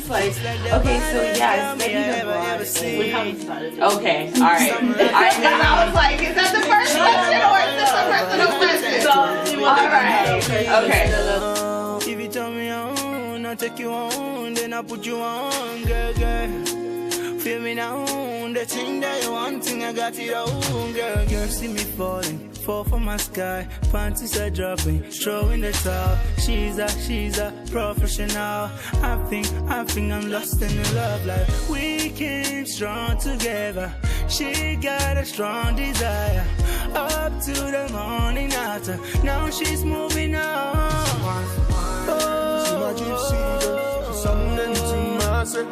just like, okay, so yeah, it's maybe the broad. We haven't started it. Okay, alright. Alright, then I was like, is that the first question or is this a personal question? So, alright, okay. If you tell me on, I'll take you on, then I'll put you on, girl, girl. Feel me now, the thing that you want, I got it on, girl, girl. See me falling, fall from my sky, panties are dropping, throwing the towel. She's a professional. I think I'm lost in the love life. We came strong together. She got a strong desire. Up to the morning after. Now she's moving on. She my gypsy girl, she's something to myself.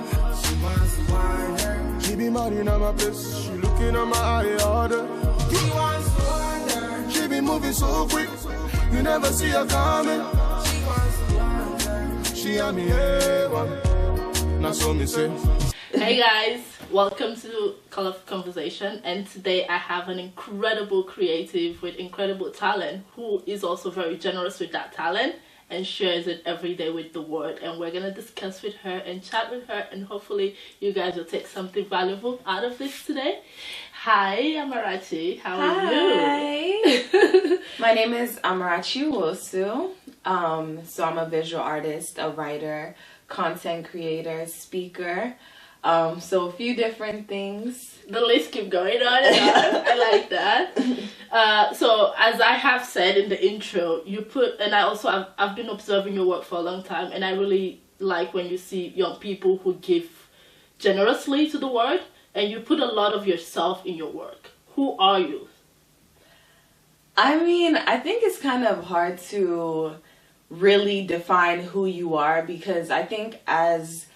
She be mad in my place, she looking at my eye order. She be moving so quick, you never see her coming. She and me one, that's what me say. Hey guys, welcome to Colourful Conversation, and today I have an incredible creative with incredible talent who is also very generous with that talent and shares it every day with the world. And we're gonna discuss with her and chat with her, and hopefully you guys will take something valuable out of this today. Hi Amarachi, how are you? My name is Amarachi Nwosu. So I'm a visual artist, a writer, content creator, speaker. So a few different things. The list keep going on and on. I like that. So as I have said in the intro, you put, and I've been observing your work for a long time, and I really like when you see young people who give generously to the world, and you put a lot of yourself in your work. Who are you? I mean, I think it's kind of hard to really define who you are, because I think as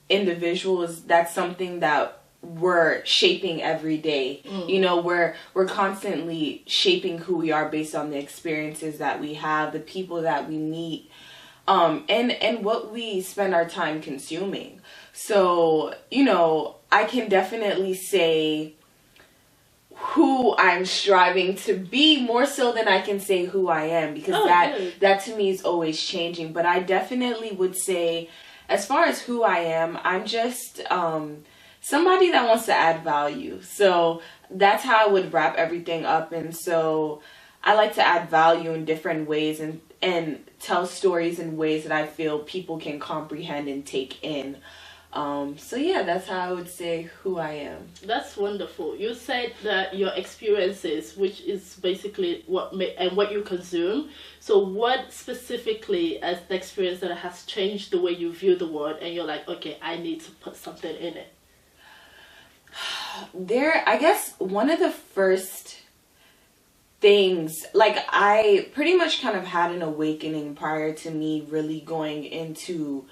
individuals, that's something that we're shaping every day. You know, we're constantly shaping who we are based on the experiences that we have, the people that we meet, and what we spend our time consuming. So, you know, I can definitely say who I'm striving to be more so than I can say who I am, because that to me is always changing. But I definitely would say, as far as who I am, I'm just somebody that wants to add value. So that's how I would wrap everything up. And so I like to add value in different ways and tell stories in ways that I feel people can comprehend and take in. So yeah, that's how I would say who I am. That's wonderful. You said that your experiences, which is basically what you consume. So what specifically as the experience that has changed the way you view the world, and you're like, okay, I need to put something in it? I guess one of the first things, like, I pretty much kind of had an awakening prior to me really going into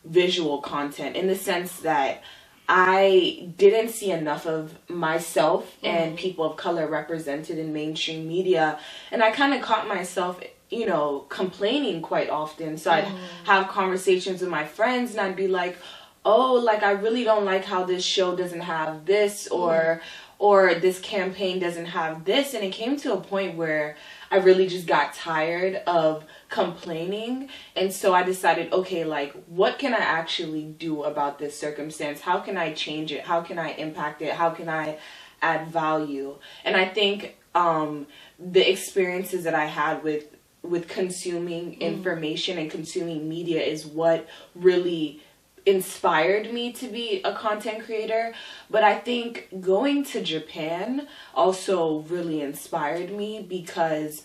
visual content, in the sense that I didn't see enough of myself and people of color represented in mainstream media, and I kind of caught myself, you know, complaining quite often. So I'd have conversations with my friends and I'd be like, oh, like, I really don't like how this show doesn't have this, or this campaign doesn't have this. And it came to a point where I really just got tired of complaining. And so I decided, okay, like, what can I actually do about this circumstance? How can I change it? How can I impact it? How can I add value? And I think the experiences that I had with consuming information and consuming media is what really inspired me to be a content creator. But I think going to Japan also really inspired me, because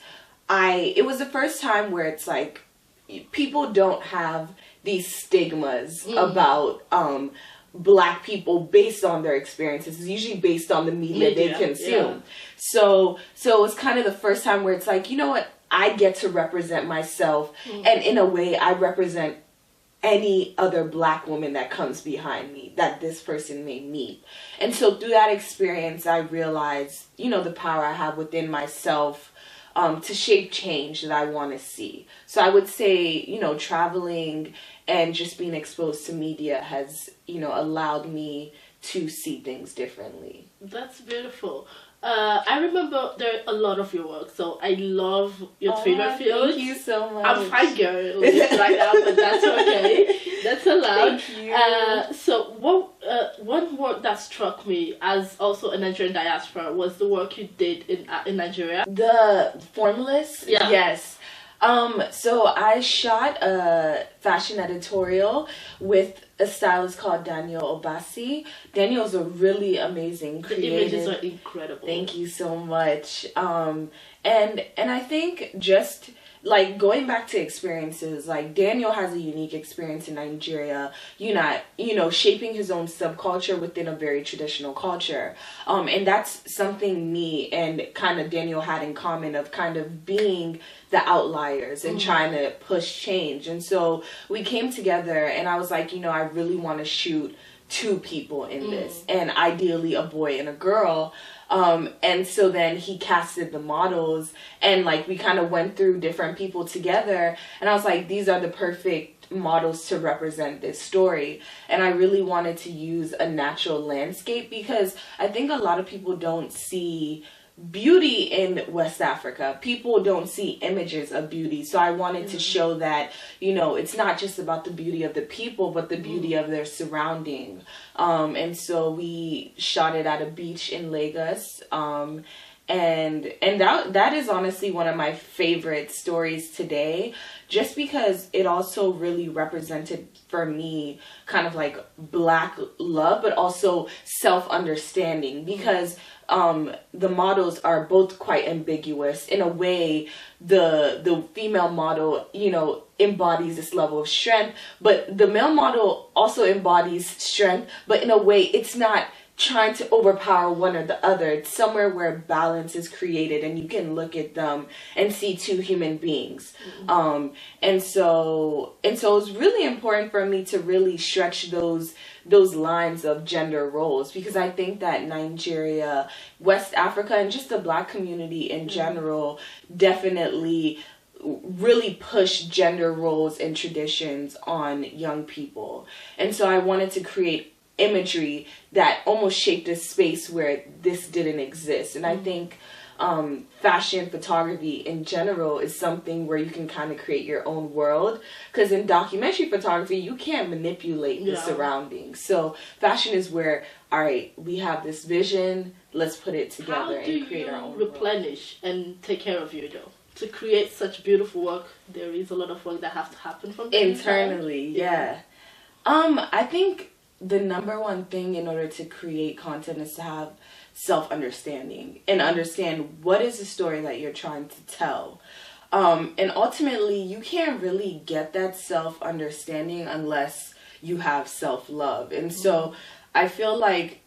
it was the first time where it's like people don't have these stigmas about Black people based on their experiences. It's usually based on the media they consume. So it was kind of the first time where it's like, you know what, I get to represent myself, and in a way I represent any other Black woman that comes behind me that this person may meet. And so through that experience, I realized, you know, the power I have within myself to shape change that I want to see. So I would say, you know, traveling and just being exposed to media has, you know, allowed me to see things differently. That's beautiful. I remember there are a lot of your work, so I love your favorite field. Thank you so much. I'm fangirl right now, but that's okay. That's allowed. Thank you. So one work that struck me as also a Nigerian diaspora was the work you did in Nigeria. The Formalists? Yeah. Yes. So I shot a fashion editorial with a stylist called Daniel Obasi. Daniel's a really amazing The creative. images are incredible. Thank you so much. And I think just like going back to experiences, like Daniel has a unique experience in Nigeria, shaping his own subculture within a very traditional culture. And that's something me and kind of Daniel had in common, of kind of being the outliers and trying to push change. And so we came together and I was like, I really want to shoot 2 people in this, and ideally a boy and a girl. And so then he casted the models, and like we kind of went through different people together, and I was like, these are the perfect models to represent this story. And I really wanted to use a natural landscape, because I think a lot of people don't see beauty in West Africa. People don't see images of beauty. So I wanted to show that, it's not just about the beauty of the people, but the beauty of their surrounding. And so we shot it at a beach in Lagos. And that is honestly one of my favorite stories today, just because it also really represented for me kind of like Black love, but also self-understanding, because the models are both quite ambiguous. In a way, the female model, embodies this level of strength, but the male model also embodies strength, but in a way it's not trying to overpower one or the other. It's somewhere where balance is created and you can look at them and see 2 human beings. And so it was really important for me to really stretch those lines of gender roles, because I think that Nigeria, West Africa, and just the Black community in general definitely really push gender roles and traditions on young people. And so I wanted to create imagery that almost shaped a space where this didn't exist. And I think fashion photography in general is something where you can kind of create your own world, because in documentary photography you can't manipulate the surroundings. So fashion is where, all right, we have this vision, let's put it together and create our own How do you replenish and take care of you, though? To create such beautiful work, there is a lot of work that has to happen from the internally inside. I think the number one thing in order to create content is to have self-understanding and understand what is the story that you're trying to tell. And ultimately, you can't really get that self-understanding unless you have self-love. And so I feel like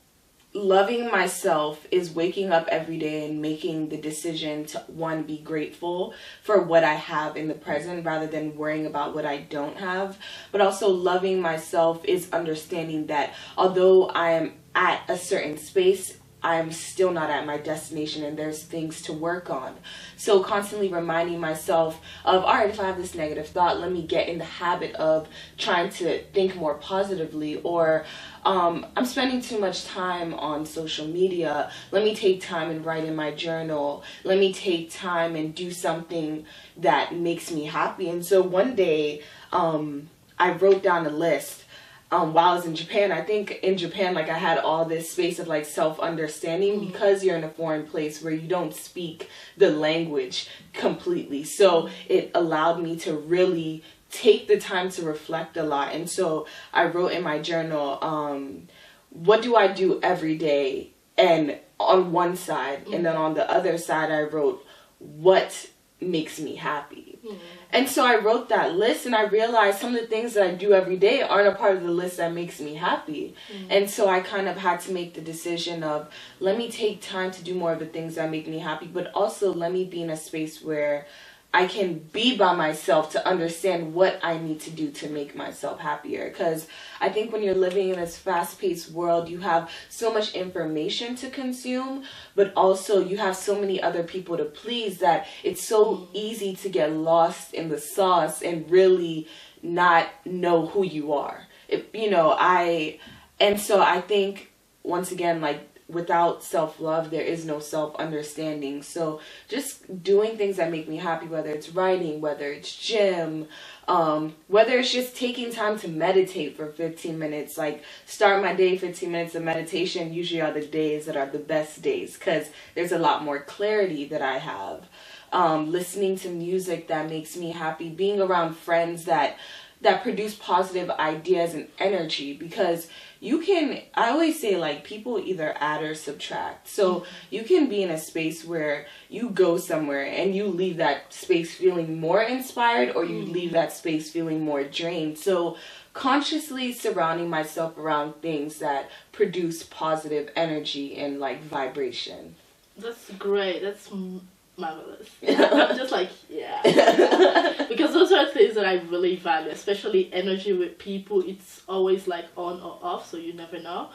loving myself is waking up every day and making the decision to, one, be grateful for what I have in the present rather than worrying about what I don't have. But also loving myself is understanding that although I am at a certain space, I'm still not at my destination and there's things to work on. So constantly reminding myself of, all right, if I have this negative thought, let me get in the habit of trying to think more positively. Or I'm spending too much time on social media. Let me take time and write in my journal. Let me take time and do something that makes me happy. And so one day I wrote down a list. While I was in Japan. I think in Japan, like, I had all this space of like self-understanding because you're in a foreign place where you don't speak the language completely. So it allowed me to really take the time to reflect a lot. And so I wrote in my journal, what do I do every day? And on one side, and then on the other side, I wrote, what makes me happy? And so I wrote that list and I realized some of the things that I do every day aren't a part of the list that makes me happy. And so I kind of had to make the decision of, let me take time to do more of the things that make me happy, but also let me be in a space where I can be by myself to understand what I need to do to make myself happier. Because I think when you're living in this fast-paced world, you have so much information to consume, but also you have so many other people to please that it's so easy to get lost in the sauce and really not know who you are. And so I think, once again, like, without self-love, there is no self-understanding. So just doing things that make me happy, whether it's writing, whether it's gym, whether it's just taking time to meditate for 15 minutes, like start my day 15 minutes of meditation usually are the days that are the best days because there's a lot more clarity that I have. Listening to music that makes me happy, being around friends that produce positive ideas and energy, because I always say, like, people either add or subtract. So you can be in a space where you go somewhere and you leave that space feeling more inspired, or you leave that space feeling more drained. So consciously surrounding myself around things that produce positive energy and like vibration. That's great. That's marvelous. I'm just like, yeah. Because those are things that I really value, especially energy with people. It's always like on or off, so you never know.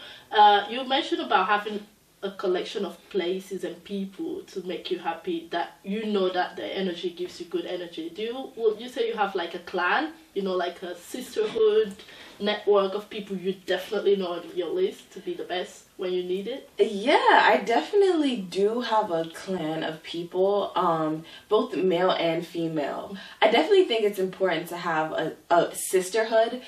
You mentioned about having a collection of places and people to make you happy, that you know that the energy gives you good energy. Would you say you have like a clan, you know, like a sisterhood network of people you definitely know on your list to be the best when you need it? Yeah, I definitely do have a clan of people, both male and female. I definitely think it's important to have a sisterhood,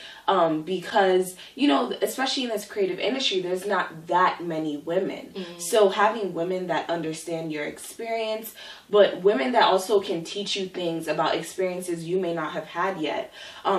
because, you know, especially in this creative industry, there's not that many women. So having women that understand your experience, but women that also can teach you things about experiences you may not have had yet.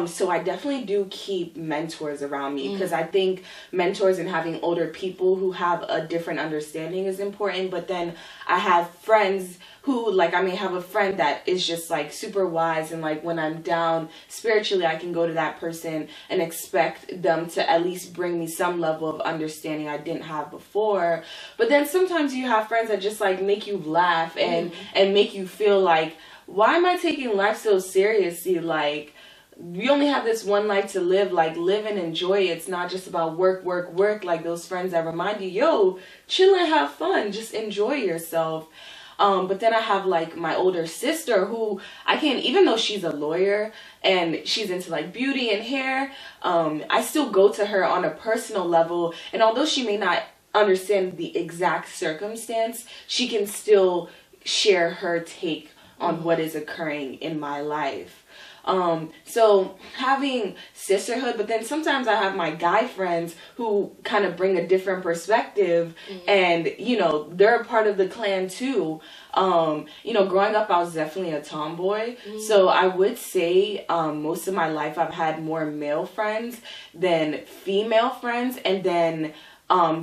So I definitely do keep mentors around me, because I think mentors and having older people who have a different understanding is important. But then I have friends who, like, I may have a friend that is just like super wise, and like when I'm down spiritually, I can go to that person and expect them to at least bring me some level of understanding I didn't have before. But then sometimes you have friends that just like make you laugh and make you feel like, why am I taking life so seriously? Like, we only have this one life to live. Like, live and enjoy. It's not just about work, work, work. Like those friends that remind you, yo, chill and have fun. Just enjoy yourself. But then I have like my older sister who I can't, even though she's a lawyer and she's into like beauty and hair, I still go to her on a personal level. And although she may not understand the exact circumstance, she can still share her take on what is occurring in my life. So having sisterhood, but then sometimes I have my guy friends who kind of bring a different perspective, and, you know, they're a part of the clan too. You know, growing up, I was definitely a tomboy. So I would say, most of my life I've had more male friends than female friends. And then,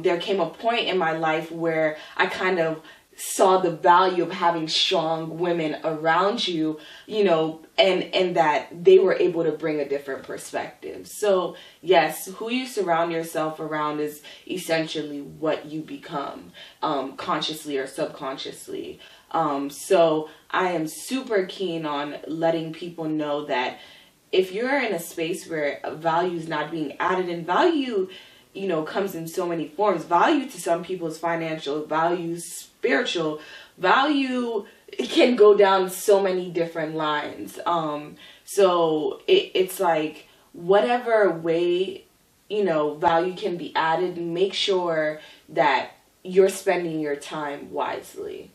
there came a point in my life where I kind of saw the value of having strong women around you, you know, and that they were able to bring a different perspective. So yes, who you surround yourself around is essentially what you become, consciously or subconsciously. So I am super keen on letting people know that if you're in a space where value is not being added, and value, you know, comes in so many forms. Value to some people is financial, value spiritual, value can go down so many different lines. So it's like, whatever way, you know, value can be added, make sure that you're spending your time wisely.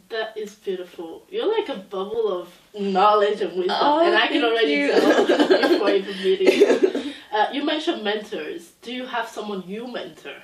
That is beautiful. You're like a bubble of knowledge and wisdom, and I can already tell before even meeting you. You mentioned mentors. Do you have someone you mentor?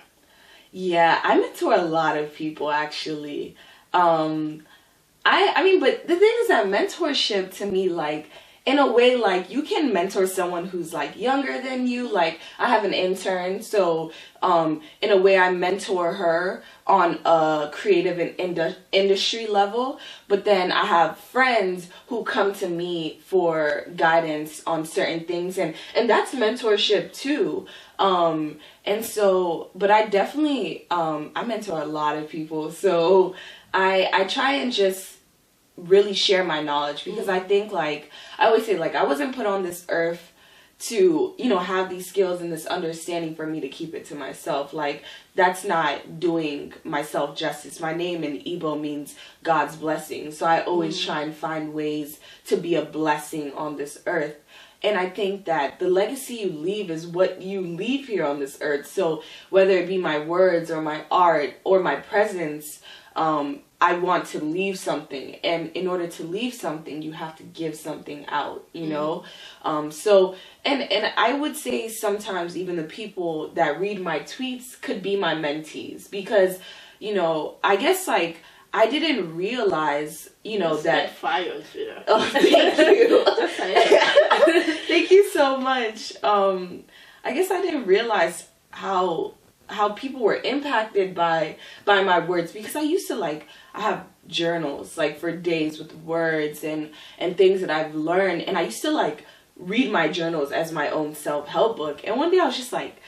Yeah, I mentor a lot of people, actually. I mean, but the thing is that mentorship to me, like, in a way, like, you can mentor someone who's like younger than you. Like, I have an intern, so in a way I mentor her on a creative and industry level. But then I have friends who come to me for guidance on certain things, and that's mentorship too. And so, but I definitely I mentor a lot of people, so I try and just really share my knowledge, because I think, like, I always say, like, I wasn't put on this earth to, you know, have these skills and this understanding for me to keep it to myself. Like, that's not doing myself justice. My name in Igbo means God's blessing, so I always try and find ways to be a blessing on this earth. And I think that the legacy you leave is what you leave here on this earth. So whether it be my words or my art or my presence, I want to leave something. And in order to leave something, you have to give something out, you know? So, and I would say sometimes even the people that read my tweets could be my mentees, because, you know, I guess like, I didn't realize, you know, that fire on Twitter. Oh, thank you. Thank you so much. I guess I didn't realize how people were impacted by my words, because I used to I have journals like for days with words and things that I've learned, and I used to read my journals as my own self-help book. And one day I was just like,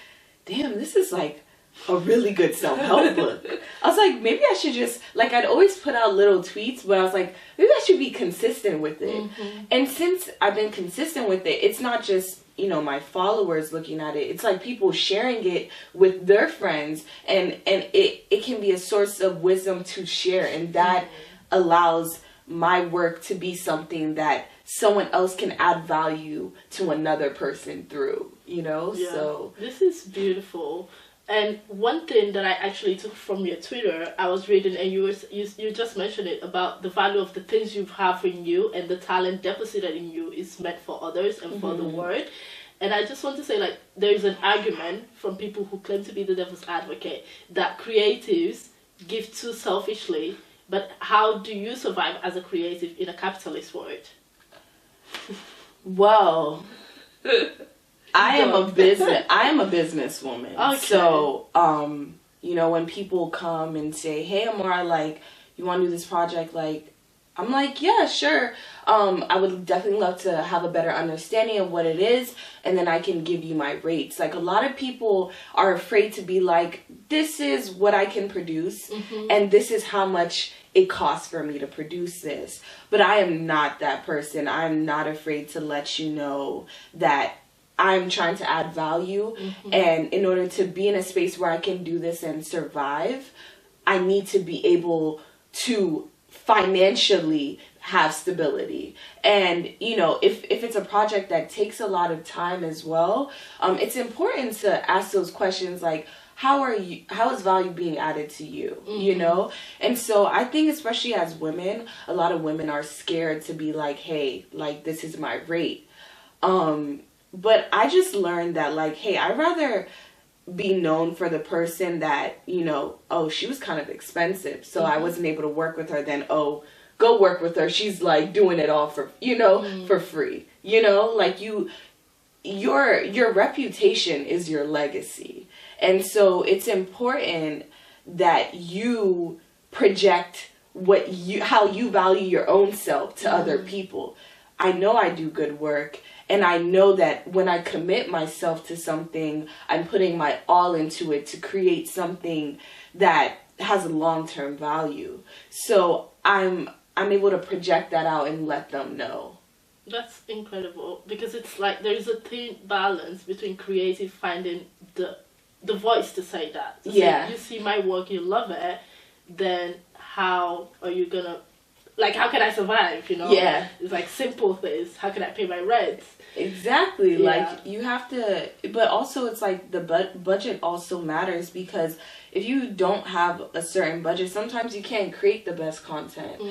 damn, this is like a really good self-help book. I was like, maybe I should just, I'd always put out little tweets, but I was like, maybe I should be consistent with it. And since I've been consistent with it, it's not just, you know, my followers looking at it. It's like people sharing it with their friends, and it can be a source of wisdom to share, and that allows my work to be something that someone else can add value to another person through, you know? Yeah. So this is beautiful. And one thing that I actually took from your Twitter, I was reading, and you just mentioned it about the value of the things you have in you, and the talent deposited in you is meant for others and for the world. And I just want to say, there is an argument from people who claim to be the devil's advocate that creatives give too selfishly. But how do you survive as a creative in a capitalist world? Well, I am a businesswoman. Okay. So, you know, when people come and say, "Hey, Amara, you want to do this project?" I'm like, yeah, sure. I would definitely love to have a better understanding of what it is, and then I can give you my rates. A lot of people are afraid to be like, this is what I can produce, and this is how much it costs for me to produce this. But I am not that person. I'm not afraid to let you know that I'm trying to add value, and in order to be in a space where I can do this and survive, I need to be able to financially have stability. And you know, if it's a project that takes a lot of time as well, it's important to ask those questions like, how is value being added to you, you know? And so I think, especially as women, a lot of women are scared to be like, hey, this is my rate. But I just learned that hey, I'd rather be known for the person that, you know, oh, she was kind of expensive, so I wasn't able to work with her, then, oh, go work with her, she's doing it all for, you know, for free, you know, your reputation is your legacy. And so it's important that you project how you value your own self to other people. I know I do good work, and I know that when I commit myself to something, I'm putting my all into it to create something that has a long-term value. So I'm able to project that out and let them know. That's incredible, because it's there's a thin balance between creative finding the voice to say that. To say, you see my work, you love it, then how are you gonna, how can I survive, you know? Yeah. It's simple things. How can I pay my rent? Exactly. You have to, but also it's the budget also matters, because if you don't have a certain budget, sometimes you can't create the best content.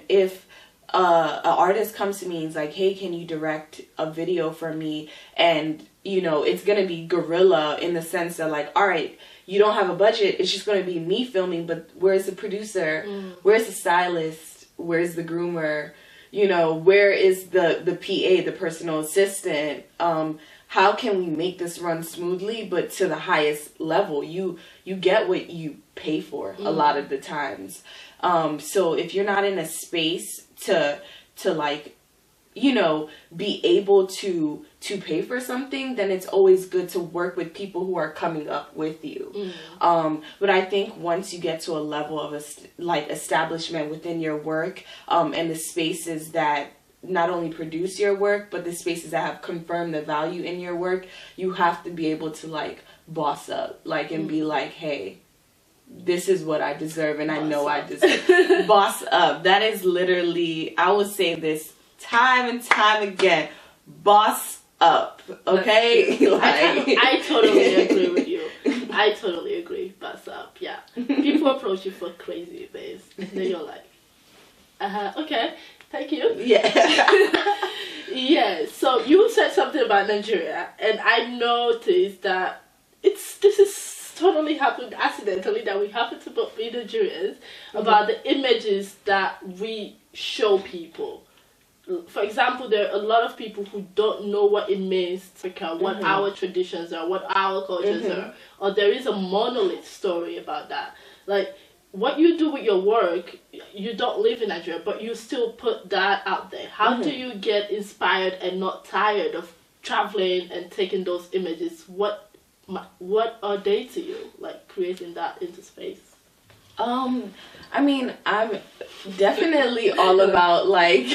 If an artist comes to me and is like, hey, can you direct a video for me? And, you know, it's going to be guerrilla in the sense that all right, you don't have a budget. It's just going to be me filming, but where's the producer? Where's the stylist? Where's the groomer? You know, where is the PA, the personal assistant? How can we make this run smoothly, but to the highest level? You get what you pay for a lot of the times. So if you're not in a space to you know, be able to pay for something, then it's always good to work with people who are coming up with you. But I think once you get to a level of establishment within your work, and the spaces that not only produce your work, but the spaces that have confirmed the value in your work, you have to be able to boss up, and be like, hey, this is what I deserve, and I know I deserve. Boss up. That is literally, I would say this time and time again, boss up, okay? I totally agree with you. I totally agree. Boss up, yeah. People approach you for crazy things, and then you're like, okay, thank you. Yeah. Yeah, so you said something about Nigeria, and I noticed that this is totally happened accidentally, that we happen to be Nigerians, about the images that we show people. For example, there are a lot of people who don't know what it means to Africa, what our traditions are, what our cultures are, or there is a monolith story about that. Like, what you do with your work, you don't live in Nigeria, but you still put that out there. How do you get inspired and not tired of traveling and taking those images? What are they to you, like creating that into space? I mean, I'm definitely all about like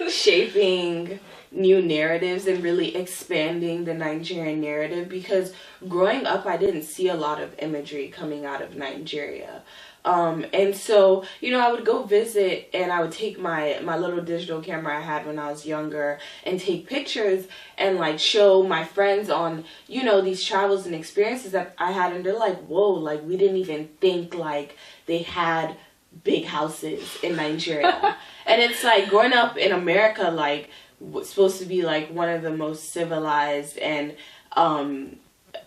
shaping new narratives and really expanding the Nigerian narrative, because growing up I didn't see a lot of imagery coming out of Nigeria. And so, you know, I would go visit and I would take my little digital camera I had when I was younger and take pictures and like show my friends on, you know, these travels and experiences that I had, and they're like, whoa, like we didn't even think like they had big houses in Nigeria. And it's like growing up in America, like what's supposed to be like one of the most civilized and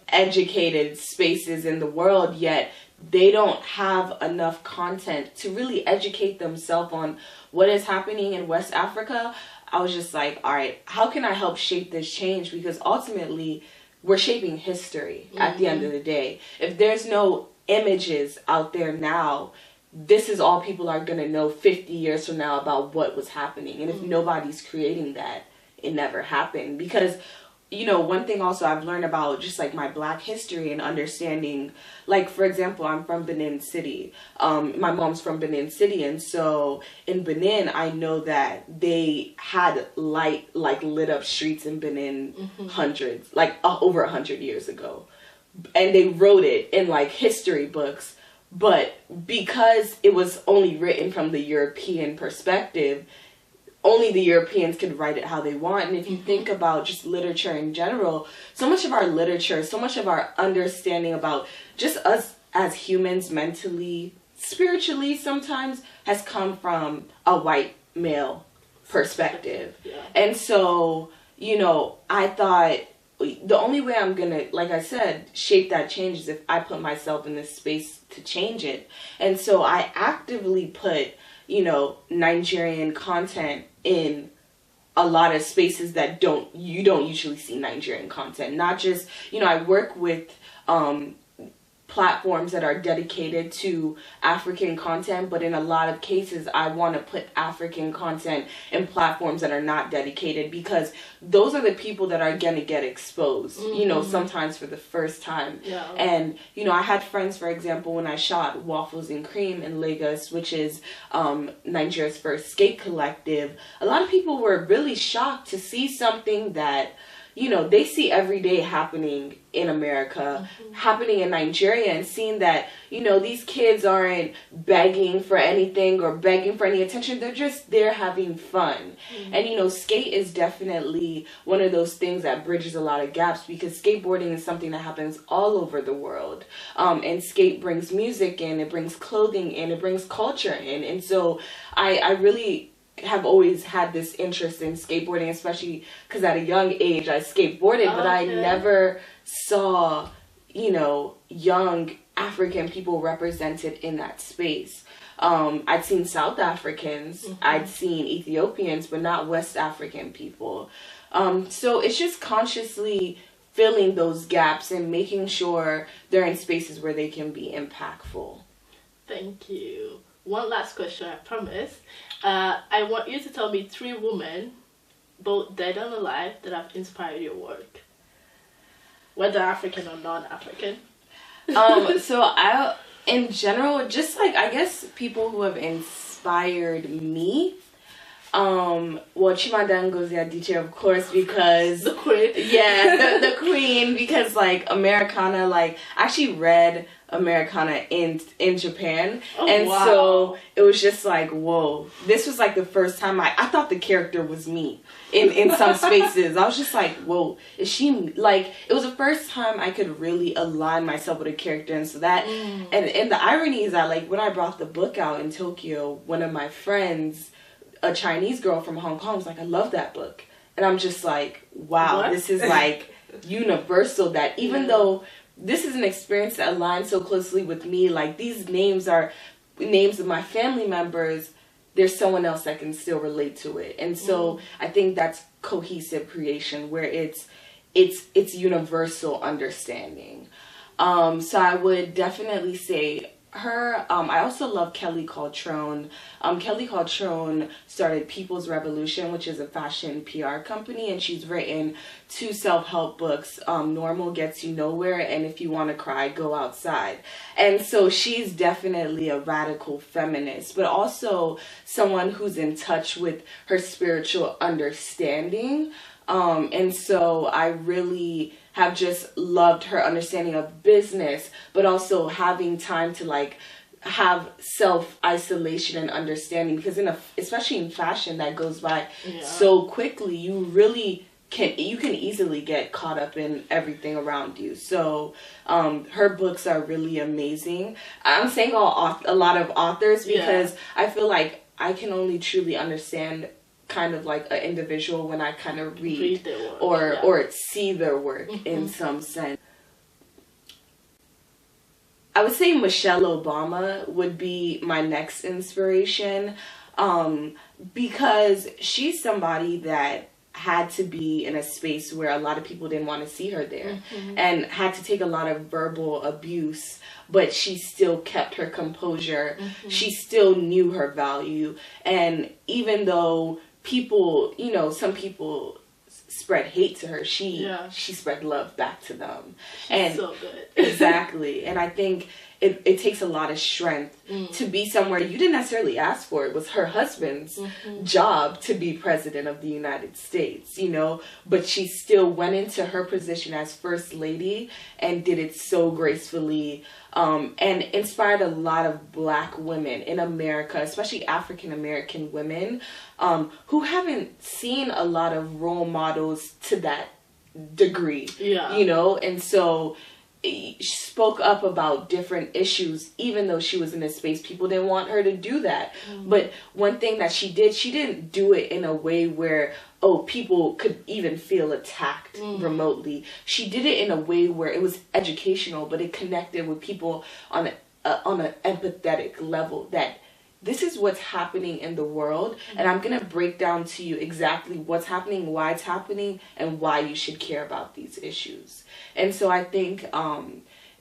educated spaces in the world, yet they don't have enough content to really educate themselves on what is happening in West Africa. I was just like, all right, how can I help shape this change? Because ultimately we're shaping history at the end of the day. If there's no images out there now, this is all people are going to know 50 years from now about what was happening. And if nobody's creating that, it never happened. Because, you know, one thing also I've learned about just like my Black history and understanding, like, for example, I'm from Benin City. My mom's from Benin City. And so in Benin, I know that they had lit up streets in Benin hundreds, like over 100 years ago. And they wrote it in like history books. But because it was only written from the European perspective, only the Europeans could write it how they want. And if you think about just literature in general, so much of our literature, so much of our understanding about just us as humans mentally, spiritually sometimes, has come from a white male perspective. Yeah. And so, you know, I thought the only way I'm gonna, like I said, shape that change is if I put myself in this space to change it. And so I actively put, you know, Nigerian content in a lot of spaces that you don't usually see Nigerian content. Not just, you know, I work with platforms that are dedicated to African content, but in a lot of cases I want to put African content in platforms that are not dedicated, because those are the people that are going to get exposed, you know, sometimes for the first time. Yeah. And, you know, I had friends, for example, when I shot Waffles and Cream in Lagos, which is Nigeria's first skate collective, a lot of people were really shocked to see something that, you know, they see every day happening in America, happening in Nigeria, and seeing that, you know, these kids aren't begging for anything or begging for any attention. They're just there having fun. And, you know, skate is definitely one of those things that bridges a lot of gaps, because skateboarding is something that happens all over the world. And skate brings music in, it brings clothing in, it brings culture in. And so I really have always had this interest in skateboarding, especially because at a young age I skateboarded, but I never saw, you know, young African people represented in that space. I'd seen South Africans, I'd seen Ethiopians, but not West African people. So it's just consciously filling those gaps and making sure they're in spaces where they can be impactful. Thank you. One last question, I promise. I want you to tell me 3 women, both dead and alive, that have inspired your work, whether African or non-African. So in general, just like, I guess, people who have inspired me, Well, Chimamanda Ngozi Adichie, of course, because The queen. yeah, the queen, because like Americana, like I actually read Americana in Japan, and wow. so it was just like, whoa, this was like the first time I thought the character was me in some spaces. I was just like, whoa, is she, like, it was the first time I could really align myself with a character. And so that and the irony is that, like, when I brought the book out in Tokyo, one of my friends, a Chinese girl from Hong Kong, was like, I love that book. And I'm just like, wow, What? this is like universal, that even though this is an experience that aligns so closely with me, like these names are names of my family members, there's someone else that can still relate to it. And so I think that's cohesive creation, where it's universal understanding. So I would definitely say her. I also love Kelly Coltrane. Kelly Coltrane started People's Revolution, which is a fashion PR company, and she's written 2 self-help books, Normal Gets You Nowhere, and If You Want to Cry, Go Outside. And so she's definitely a radical feminist, but also someone who's in touch with her spiritual understanding. And so I really have just loved her understanding of business, but also having time to like have self-isolation and understanding, because especially in fashion that goes by so quickly, you can easily get caught up in everything around you. So her books are really amazing. I'm saying a lot of authors because I feel like I can only truly understand kind of like an individual when I kind of read their work, or see their work in some sense. I would say Michelle Obama would be my next inspiration, because she's somebody that had to be in a space where a lot of people didn't want to see her there, and had to take a lot of verbal abuse, but she still kept her composure. She still knew her value, and even though people, some people spread hate to her, she spread love back to them. She's so good. Exactly. And I think it takes a lot of strength to be somewhere you didn't necessarily ask for. It was her husband's job to be president of the United States, but she still went into her position as first lady and did it so gracefully, and inspired a lot of Black women in America, especially African American women, who haven't seen a lot of role models to that degree, and so she spoke up about different issues, even though she was in a space people didn't want her to do that. But one thing that she didn't do it in a way where, people could even feel attacked remotely. She did it in a way where it was educational, but it connected with people on an empathetic level, that this is what's happening in the world, and I'm going to break down to you exactly what's happening, why it's happening, and why you should care about these issues. And so I think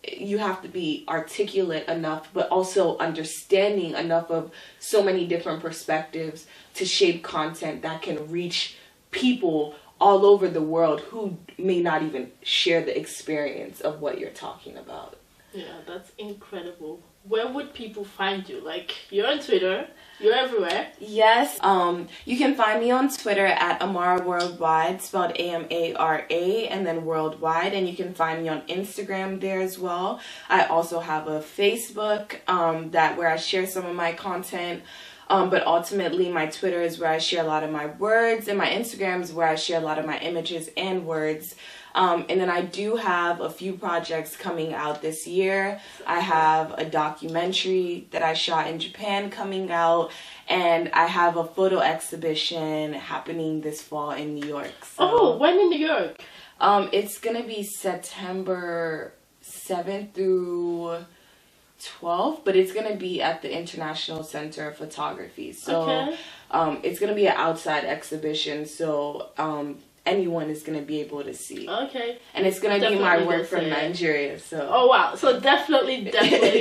you have to be articulate enough, but also understanding enough of so many different perspectives to shape content that can reach people all over the world who may not even share the experience of what you're talking about. Yeah, that's incredible. Where would people find you? Like, you're on Twitter, you're everywhere. Yes, you can find me on Twitter at Amara Worldwide, spelled AMARA, and then Worldwide, and you can find me on Instagram there as well. I also have a Facebook where I share some of my content. But ultimately, my Twitter is where I share a lot of my words, and my Instagram is where I share a lot of my images and words. And then I do have a few projects coming out this year. I have a documentary that I shot in Japan coming out, and I have a photo exhibition happening this fall in New York. So, when in New York? It's going to be September 7th through 12th, but it's going to be at the International Center of Photography. So it's going to be an outside exhibition, so anyone is going to be able to see. Okay. And it's going to be my work from Nigeria. So. Oh, wow. So definitely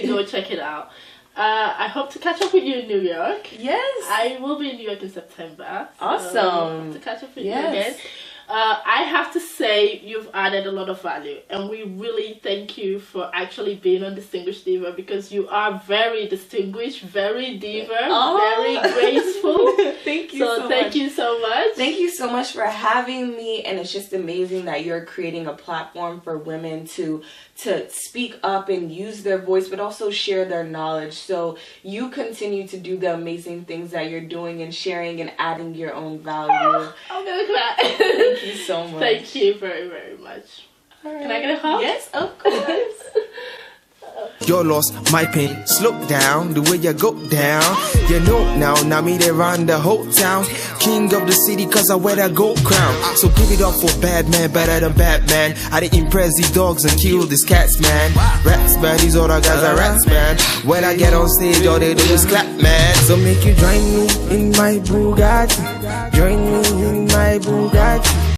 go check it out. I hope to catch up with you in New York. Yes. I will be in New York in September. So awesome. I hope to catch up with you again. I have to say you've added a lot of value, and we really thank you for actually being on Distinguished Diva, because you are very distinguished, very diva, very graceful. Thank you so much. Thank you so much. Thank you so much for having me, and it's just amazing that you're creating a platform for women to speak up and use their voice, but also share their knowledge. So you continue to do the amazing things that you're doing and sharing and adding your own value. Oh, I'm gonna cry. Thank you so much. Thank you very, very much. Right. Can I get a hug? Yes, of course. Your loss, my pain, slow down the way you go down. You know now me they run the whole town. King of the city cause I wear that gold crown. So give it up for bad man, better than Batman. I didn't impress these dogs and kill these cats, man. Rats, man, these other guys are rats, man. When I get on stage, all they do is clap, man. So make you join me in my Bugatti. Join me in my Bugatti.